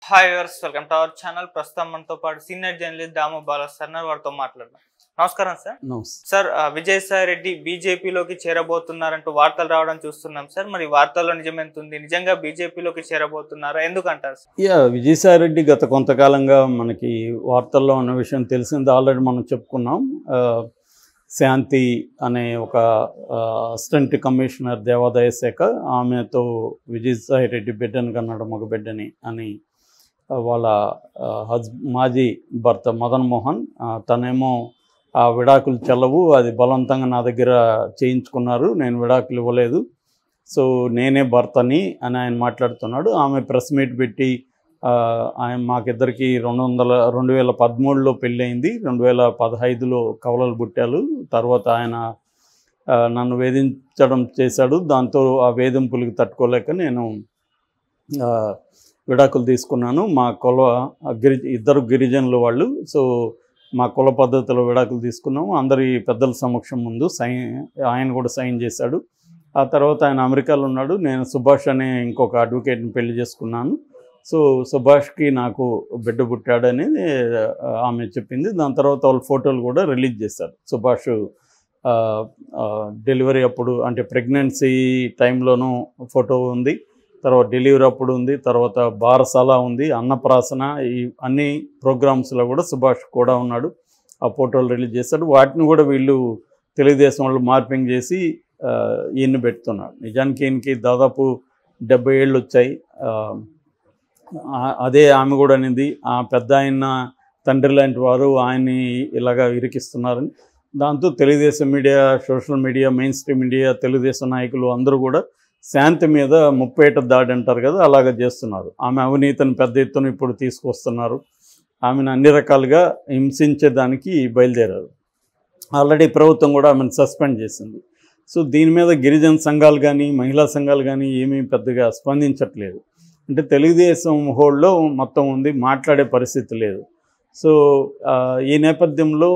Hi viewers, welcome to our channel. ప్రస్తుతం మనతో పాటు సీనియర్ జర్నలిస్ట్ దాము బాలా సార్ వారితో మాట్లాడదాం. నమస్కారం సార్. సార్, విజయసాయి రెడ్డి బీజేపీలోకి చేరబోతున్నారంటూ వార్తలు రావడం చూస్తున్నాం సార్. మరి వార్తల్లో నిజం ఎంత ఉంది? నిజంగా బీజేపీలోకి చేరబోతున్నారా? ఎందుకంటారు సార్? విజయసాయి రెడ్డి గత కొంతకాలంగా మనకి వార్తల్లో ఉన్న విషయం తెలిసింది, ఆల్రెడీ మనం చెప్పుకున్నాం. శాంతి అనే ఒక అసిస్టెంట్ కమిషనర్ దేవాదాయ శాఖ, ఆమెతో విజయసాయి రెడ్డి బిడ్డని కన్నాడు, మగ బిడ్డని అని వాళ్ళ మాజీ భర్త మదన్ మోహన్, తనేమో ఆ విడాకులు చెల్లవు, అది బలవంతంగా నా దగ్గర చేయించుకున్నారు, నేను విడాకులు ఇవ్వలేదు, సో నేనే భర్తని అని ఆయన మాట్లాడుతున్నాడు. ఆమె ప్రెస్ మీట్ పెట్టి ఆయన మాకిద్దరికి 2013లో పెళ్ళయింది, 2015లో కవలలు పుట్టాలు, తర్వాత ఆయన నన్ను వేధించడం చేశాడు, దాంతో ఆ వేధింపులకి తట్టుకోలేక నేను విడాకులు తీసుకున్నాను. మా ఇద్దరు గిరిజనులు వాళ్ళు, సో మా కుల పద్ధతిలో విడాకులు తీసుకున్నాము. అందరి పెద్దల సమక్షం ముందు ఆయన కూడా సైన్ చేశాడు. ఆ తర్వాత ఆయన అమెరికాలో ఉన్నాడు. నేను సుభాష్ అనే ఇంకొక అడ్వకేట్ని పెళ్లి చేసుకున్నాను. సో సుభాష్కి నాకు బిడ్డ పుట్టాడని ఆమె చెప్పింది. దాని తర్వాత వాళ్ళ ఫోటోలు కూడా రిలీజ్ చేశారు. సుభాష్ డెలివరీ అప్పుడు, అంటే ప్రెగ్నెన్సీ టైంలోనూ ఫోటో ఉంది, తర్వాత డెలివరీ అప్పుడు ఉంది, తర్వాత బారసాల ఉంది, అన్నప్రాసన, ఈ అన్ని ప్రోగ్రామ్స్లో కూడా సుభాష్ కూడా ఉన్నాడు. ఆ ఫోటోలు రిలీజ్ చేశాడు. వాటిని కూడా వీళ్ళు తెలుగుదేశం వాళ్ళు మార్పింగ్ చేసి ఈయన్ని పెడుతున్నాడు. నిజానికి ఈయనకి దాదాపు 70 ఏళ్ళు వచ్చాయి. అదే ఆమె కూడా అనేది, ఆ పెద్ద ఆయన తండ్రి లాంటి వారు ఆయన్ని ఇలాగా ఇరికిస్తున్నారని. దాంతో Telugu Desam media, social media, main stream media, Telugu Desam నాయకులు అందరూ కూడా శాంతి మీద ముప్పేట దాడి అంటారు కదా, అలాగ చేస్తున్నారు. ఆమె అవినీతిని పెద్ద ఎత్తున ఇప్పుడు తీసుకొస్తున్నారు. ఆమెను అన్ని రకాలుగా హింసించేదానికి బయలుదేరారు. ఆల్రెడీ ప్రభుత్వం కూడా ఆమెను సస్పెండ్ చేసింది. సో దీని మీద గిరిజన సంఘాలు కానీ మహిళా సంఘాలు కానీ ఏమీ పెద్దగా స్పందించట్లేదు. అంటే తెలుగుదేశం హోల్డ్లో మొత్తం ఉంది, మాట్లాడే పరిస్థితి లేదు. సో ఈ నేపథ్యంలో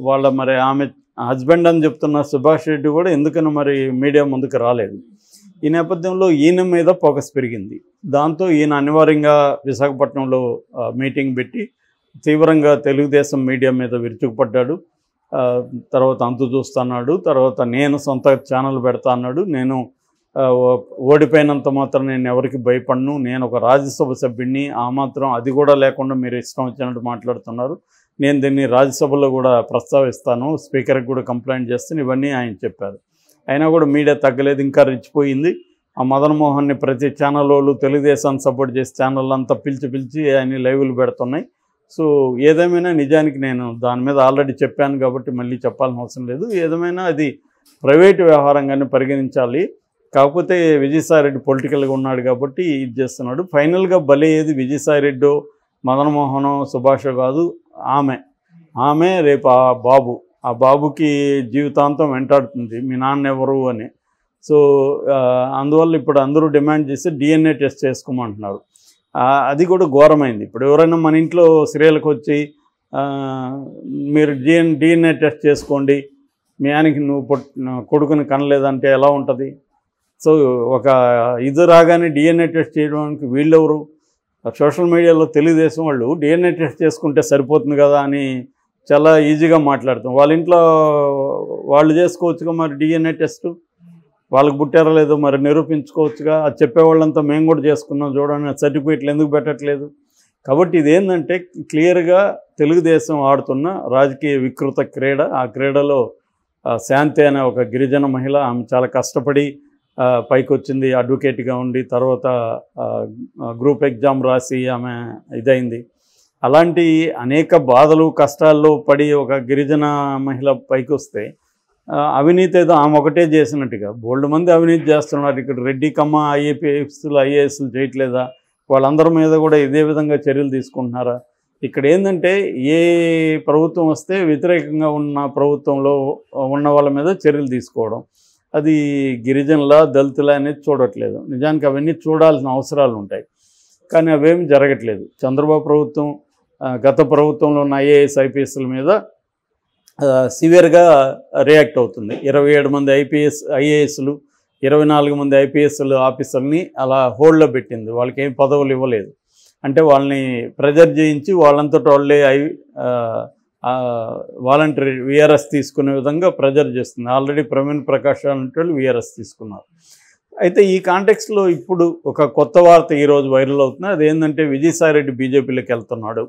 వాళ్ళ మరి ఆమె హస్బెండ్ అని చెప్తున్న సుభాష్ రెడ్డి కూడా ఎందుకని మరి మీడియా ముందుకు రాలేదు. ఈ నేపథ్యంలో ఈయన మీద ఫోకస్ పెరిగింది. దాంతో ఈయన అనివార్యంగా విశాఖపట్నంలో మీటింగ్ పెట్టి తీవ్రంగా తెలుగుదేశం మీడియా మీద విరుచుకుపడ్డాడు. తర్వాత అంతు చూస్తున్నాడు. తర్వాత నేను సొంత ఛానల్ పెడతా అన్నాడు. నేను ఓడిపోయినంత మాత్రం నేను ఎవరికి భయపడను, నేను ఒక రాజ్యసభ సభ్యుడిని, ఆ మాత్రం అది కూడా లేకుండా మీరు ఇష్టం వచ్చినట్టు మాట్లాడుతున్నారు, నేను దీన్ని రాజ్యసభలో కూడా ప్రస్తావిస్తాను, స్పీకర్కి కూడా కంప్లైంట్ చేస్తాను, ఇవన్నీ ఆయన చెప్పారు. అయినా కూడా మీడియా తగ్గలేదు, ఇంకా రెచ్చిపోయింది. ఆ మదన్ మోహన్ని ప్రతి ఛానల్ వాళ్ళు తెలుగుదేశాన్ని సపోర్ట్ చేసే ఛానల్ అంతా పిలిచి ఆయన లైవ్లు పెడుతున్నాయి. సో ఏదేమైనా నిజానికి నేను దాని మీద ఆల్రెడీ చెప్పాను కాబట్టి మళ్ళీ చెప్పాల్సిన అవసరం లేదు. ఏదేమైనా అది ప్రైవేటు వ్యవహారంగానే పరిగణించాలి. కాకపోతే విజయసాయి రెడ్డి పొలిటికల్గా ఉన్నాడు కాబట్టి ఇది చేస్తున్నాడు. ఫైనల్గా బలి ఏది విజయసాయి మదన్ మోహనో సుభాషో కాదు, ఆమె రేపు ఆ బాబుకి జీవితాంతం వెంటాడుతుంది, మీ నాన్న ఎవరు అని. సో అందువల్ల ఇప్పుడు అందరూ డిమాండ్ చేసి DNA టెస్ట్ చేసుకోమంటున్నారు. అది కూడా ఘోరమైంది. ఇప్పుడు ఎవరైనా మన ఇంట్లో స్త్రీలకు వచ్చి మీరు DNA టెస్ట్ చేసుకోండి, మీ ఆయనకి నువ్వు కొడుకుని కనలేదంటే ఎలా ఉంటుంది? సో ఒక ఇది రాగానే DNA టెస్ట్ చేయడానికి వీళ్ళెవరు? సోషల్ మీడియాలో తెలుగుదేశం వాళ్ళు DNA టెస్ట్ చేసుకుంటే సరిపోతుంది కదా అని చాలా ఈజీగా మాట్లాడుతాం. వాళ్ళ ఇంట్లో వాళ్ళు చేసుకోవచ్చుగా మరి DNA టెస్ట్, వాళ్ళకి పుట్టారో లేదో మరి నిరూపించుకోవచ్చుగా. అది చెప్పేవాళ్ళంతా మేము కూడా చేసుకున్నాం చూడండి, సర్టిఫికేట్లు ఎందుకు పెట్టట్లేదు? కాబట్టి ఇదేంటంటే క్లియర్గా తెలుగుదేశం ఆడుతున్న రాజకీయ వికృత క్రీడ. ఆ క్రీడలో శాంతి అనే ఒక గిరిజన మహిళ, ఆమె చాలా కష్టపడి పైకి వచ్చింది, అడ్వకేట్గా ఉండి తర్వాత గ్రూప్ ఎగ్జామ్ రాసి ఆమె ఇదైంది. అలాంటి అనేక బాధలు కష్టాల్లో పడి ఒక గిరిజన మహిళ పైకి వస్తే అవినీతి ఏదో ఆమె ఒకటే చేసినట్టుగా బోల్డ్ మంది అవినీతి చేస్తున్నారు. ఇక్కడ రెడ్డి కమ్మ ఐఏఎస్లు చేయట్లేదా? వాళ్ళందరి మీద కూడా ఇదే విధంగా చర్యలు తీసుకుంటున్నారా? ఇక్కడ ఏంటంటే ఏ ప్రభుత్వం వస్తే వ్యతిరేకంగా ఉన్న ప్రభుత్వంలో ఉన్న వాళ్ళ మీద చర్యలు తీసుకోవడం, అది గిరిజనుల దళితుల అనేది చూడట్లేదు. నిజానికి అవన్నీ చూడాల్సిన అవసరాలు ఉంటాయి, కానీ అవేమి జరగట్లేదు. చంద్రబాబు ప్రభుత్వం గత ప్రభుత్వంలో ఉన్న IAS-IPSల మీద సివియర్గా రియాక్ట్ అవుతుంది. 27 మంది IASలు, 24 మంది IPSలు ఆఫీసర్ని అలా హోల్డ్లో పెట్టింది, వాళ్ళకి ఏం పదవులు ఇవ్వలేదు. అంటే వాళ్ళని ప్రెజర్ చేయించి వాళ్ళంతట వాళ్ళే వాలంటరీ విఆర్ఎస్ తీసుకునే విధంగా ప్రెజర్ చేస్తుంది. ఆల్రెడీ ప్రవీణ్ ప్రకాష్ అంటే వాళ్ళు విఆర్ఎస్ తీసుకున్నారు. అయితే ఈ కాంటెక్స్లో ఇప్పుడు ఒక కొత్త వార్త ఈరోజు వైరల్ అవుతుంది. అదేంటంటే విజయసాయిరెడ్డి బీజేపీలోకి వెళ్తున్నాడు.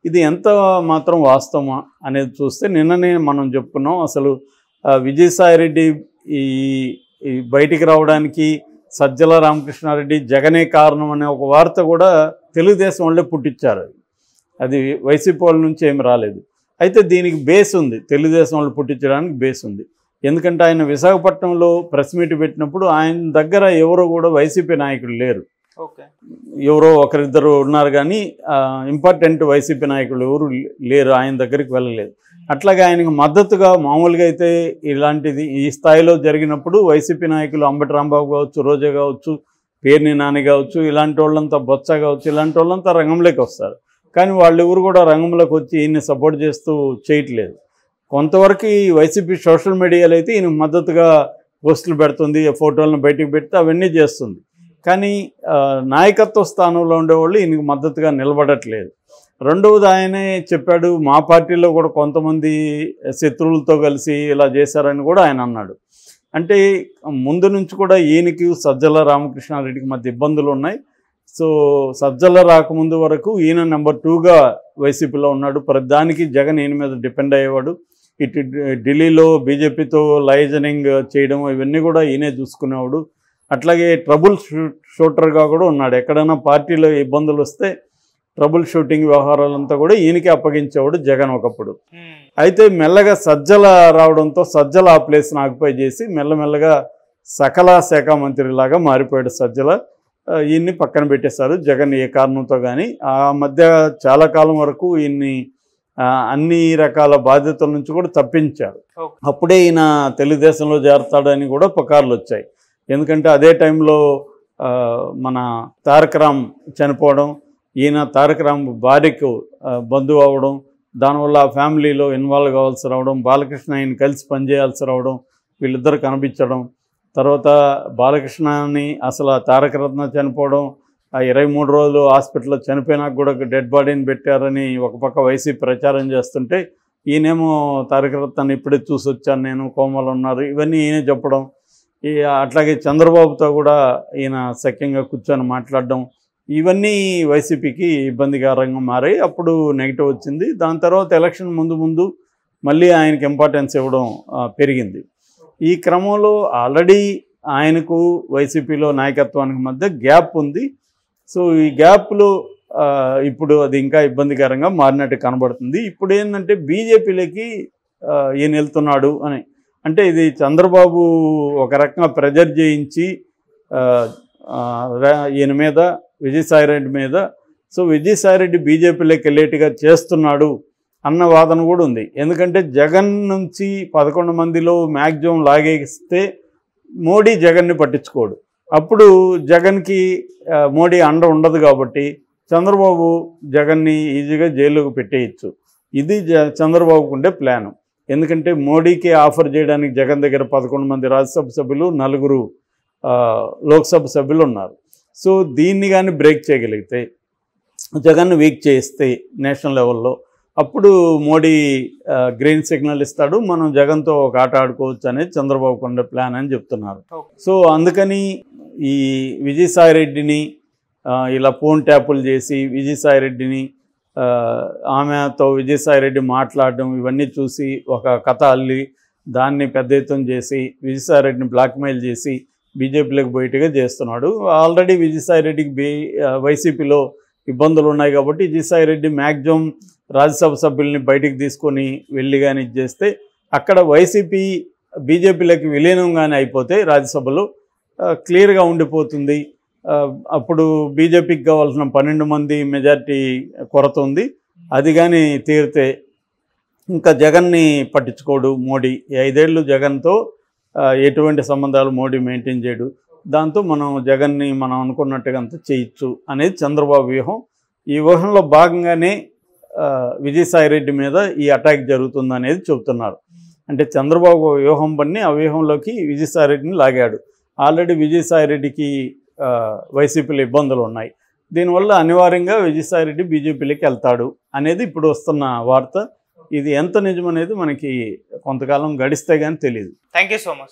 ఇది ఎంత మాత్రం వాస్తవమా అనేది చూస్తే నిన్ననే మనం చెప్పుకున్నాం. అసలు విజయసాయిరెడ్డి ఈ బయటికి రావడానికి సజ్జల రామకృష్ణారెడ్డి జగనే కారణం అనే ఒక వార్త కూడా తెలుగుదేశం వాళ్ళే పుట్టించారు. అది వైసీపీ వాళ్ళ నుంచి ఏమి రాలేదు. అయితే దీనికి బేస్ ఉంది, తెలుగుదేశం వాళ్ళు పుట్టించడానికి బేస్ ఉంది. ఎందుకంటే ఆయన విశాఖపట్నంలో ప్రెస్ మీట్ పెట్టినప్పుడు ఆయన దగ్గర ఎవరో కూడా వైసీపీ నాయకులు లేరు. ఎవరో ఒకరిద్దరు ఉన్నారు కానీ ఇంపార్టెంట్ వైసీపీ నాయకులు ఎవరు లేరు, ఆయన దగ్గరికి వెళ్ళలేదు. అట్లాగే ఆయనకు మద్దతుగా మామూలుగా అయితే ఇలాంటిది ఈ స్థాయిలో జరిగినప్పుడు వైసీపీ నాయకులు అంబటి రాంబాబు కావచ్చు, రోజా కావచ్చు, పేర్ని నాని కావచ్చు, ఇలాంటి వాళ్ళంతా బొత్స కావచ్చు, ఇలాంటి వాళ్ళంతా రంగంలోకి వస్తారు. కానీ వాళ్ళు ఎవరు కూడా రంగంలోకి వచ్చి ఈయన్ని సపోర్ట్ చేస్తూ చేయట్లేదు. కొంతవరకు ఈ వైసీపీ సోషల్ మీడియాలో అయితే ఈయన మద్దతుగా పోస్టులు పెడుతుంది, ఫోటోలను బయటికి పెడితే అవన్నీ చేస్తుంది. కానీ నాయకత్వ స్థానంలో ఉండేవాళ్ళు ఈయనకు మద్దతుగా నిలబడట్లేదు. రెండవది ఆయనే చెప్పాడు, మా పార్టీలో కూడా కొంతమంది శత్రువులతో కలిసి ఇలా చేశారని కూడా ఆయన అన్నాడు. అంటే ముందు నుంచి కూడా ఈయనకి సజ్జల రామకృష్ణారెడ్డికి మధ్య ఇబ్బందులు ఉన్నాయి. సో సజ్జల రాకముందు వరకు ఈయన నెంబర్ 2గా వైసీపీలో ఉన్నాడు. ప్రతిదానికి జగన్ ఈయన మీద డిపెండ్ అయ్యేవాడు. ఇటు ఢిల్లీలో బీజేపీతో లైజనింగ్ చేయడం ఇవన్నీ కూడా ఈయనే చూసుకునేవాడు. అట్లాగే ట్రబుల్ షూటర్గా కూడా ఉన్నాడు. ఎక్కడైనా పార్టీలో ఇబ్బందులు వస్తే ట్రబుల్ షూటింగ్ వ్యవహారాలంతా కూడా ఈయనకే అప్పగించేవాడు జగన్ ఒకప్పుడు. అయితే మెల్లగా సజ్జల రావడంతో సజ్జల ఆ ప్లేస్ని ఆక్యుపై చేసి మెల్లమెల్లగా సకల శాఖ మంత్రిలాగా మారిపోయాడు సజ్జల. ఈయన్ని పక్కన పెట్టేశారు జగన్ ఏ కారణంతో. కానీ ఆ మధ్య చాలా కాలం వరకు ఈయన్ని అన్ని రకాల బాధ్యతల నుంచి కూడా తప్పించారు. అప్పుడే ఈయన తెలుగుదేశంలో చేరతాడని కూడా పుకార్లు వచ్చాయి. ఎందుకంటే అదే టైంలో మన తారక రామ్ చనిపోవడం, ఈయన తారక రామ్ భార్యకు బంధువు అవ్వడం, దానివల్ల ఆ ఫ్యామిలీలో ఇన్వాల్వ్ కావాల్సి రావడం, బాలకృష్ణ ఆయన కలిసి పనిచేయాల్సి రావడం, వీళ్ళిద్దరు కనిపించడం, తర్వాత బాలకృష్ణని అసలు తారకరత్న చనిపోవడం, ఆ 23 రోజులు హాస్పిటల్లో చనిపోయినాక కూడా డెడ్ బాడీని పెట్టారని ఒక పక్క వైసీపీ ప్రచారం చేస్తుంటే ఈయనేమో తారకరత్నాన్ని ఇప్పుడే చూసి వచ్చాను నేను, కోమలు ఉన్నారు, ఇవన్నీ ఈయనే చెప్పడం. అట్లాగే చంద్రబాబుతో కూడా ఈయన సఖ్యంగా కూర్చొని మాట్లాడడం, ఇవన్నీ వైసీపీకి ఇబ్బందికరంగా మారాయి. అప్పుడు నెగిటివ్ వచ్చింది. దాని తర్వాత ఎలక్షన్ ముందు మళ్ళీ ఆయనకి ఇంపార్టెన్స్ ఇవ్వడం పెరిగింది. ఈ క్రమంలో ఆల్రెడీ ఆయనకు వైసీపీలో నాయకత్వానికి మధ్య గ్యాప్ ఉంది. సో ఈ గ్యాప్లో ఇప్పుడు అది ఇంకా ఇబ్బందికరంగా మారినట్టు కనబడుతుంది. ఇప్పుడు ఏంటంటే బీజేపీలోకి ఈయన వెళ్తున్నాడు అని అంటే ఇది చంద్రబాబు ఒక రకంగా ప్రెజర్ చేయించి ఈయన మీద, విజయసాయిరెడ్డి మీద, సో విజయసాయిరెడ్డి బీజేపీలోకి వెళ్ళేట్టుగా చేస్తున్నాడు అన్న వాదన కూడా ఉంది. ఎందుకంటే జగన్ నుంచి 11 మందిలో మ్యాక్సిమం లాగేస్తే మోడీ జగన్ని పట్టించుకోడు. అప్పుడు జగన్కి మోడీ అండ ఉండదు కాబట్టి చంద్రబాబు జగన్ని ఈజీగా జైలుకు పెట్టేయచ్చు. ఇది చంద్రబాబుకు ఉండే ప్లాను. ఎందుకంటే మోడీకి ఆఫర్ చేయడానికి జగన్ దగ్గర 11 మంది రాజ్యసభ సభ్యులు, 4 లోక్సభ సభ్యులు ఉన్నారు. సో దీన్ని కానీ బ్రేక్ చేయగలిగితే, జగన్ను వీక్ చేస్తే నేషనల్ లెవెల్లో, అప్పుడు మోడీ గ్రీన్ సిగ్నల్ ఇస్తాడు, మనం జగన్తో ఒక ఆట ఆడుకోవచ్చు అనేది చంద్రబాబు కొండ ప్లాన్ అని చెప్తున్నారు. సో అందుకని ఈ విజయసాయిరెడ్డిని ఇలా ఫోన్ ట్యాపులు చేసి విజయసాయిరెడ్డిని ఆమెతో విజయసాయిరెడ్డి మాట్లాడడం ఇవన్నీ చూసి ఒక కథ అల్లి దాన్ని పెద్ద ఎత్తున చేసి విజయసాయిరెడ్డిని బ్లాక్మెయిల్ చేసి బీజేపీలోకి బయటగా చేస్తున్నాడు. ఆల్రెడీ విజయసాయిరెడ్డికి వైసీపీలో ఇబ్బందులు ఉన్నాయి కాబట్టి విజయసాయిరెడ్డి మ్యాక్సిమం రాజ్యసభ సభ్యుల్ని బయటికి తీసుకొని వెళ్ళి కానీ ఇచ్చేస్తే అక్కడ వైసీపీ బీజేపీలోకి విలీనంగానే అయిపోతే రాజ్యసభలో క్లియర్గా ఉండిపోతుంది. అప్పుడు బీజేపీకి కావాల్సిన 12 మంది మెజార్టీ కొరత ఉంది. అది కానీ తీరితే ఇంకా జగన్ని పట్టించుకోడు మోడీ. 5 ఏళ్ళు జగన్తో ఎటువంటి సంబంధాలు మోడీ మెయింటైన్ చేయడు. దాంతో మనం జగన్ని మనం అనుకున్నట్టుగా అంతా చేయొచ్చు అనేది చంద్రబాబు వ్యూహం. ఈ వ్యూహంలో భాగంగానే విజయసాయిరెడ్డి మీద ఈ అటాక్ జరుగుతుందనేది చెబుతున్నారు. అంటే చంద్రబాబు వ్యూహం పన్ని ఆ వ్యూహంలోకి విజయసాయిరెడ్డిని లాగాడు. ఆల్రెడీ విజయసాయిరెడ్డికి వైసీపీలో ఇబ్బందులు ఉన్నాయి. దీనివల్ల అనివార్యంగా విజయసాయిరెడ్డి బీజేపీలోకి వెళ్తాడు అనేది ఇప్పుడు వస్తున్న వార్త. ఇది ఎంత నిజమనేది మనకి కొంతకాలం గడిస్తే కానీ తెలియదు. Thank you so much.